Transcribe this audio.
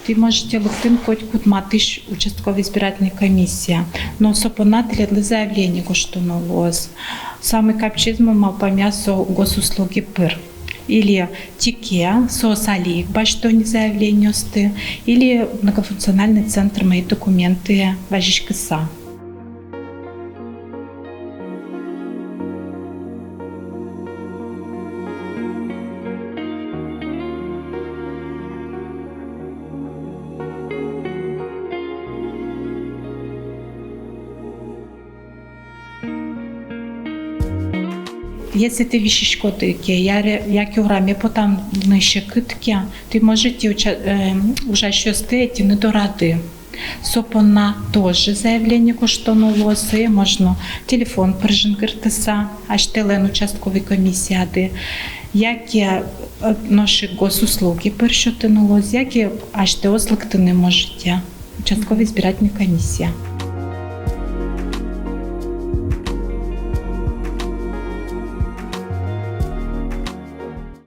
Ти можете луктин коть матиш участковая избирательная комиссия, но сопонатели для заявления что налоз. Самый капчизм мал по мясу госуслуги пыр. Или тике, соосали, баштони заявление осты, или многофункциональный центр мои документы важишкаса. Если ты вишиш котики, як урами потом нижче китки, ти можете уже щось стети не до ради. Сопона теж заявлення коштовно можна телефон прижингертеса, аж телен участкові комісіади, які наші госуслуги першотинолоз, які аж те осликти не можете. Участкові збирательні комісія.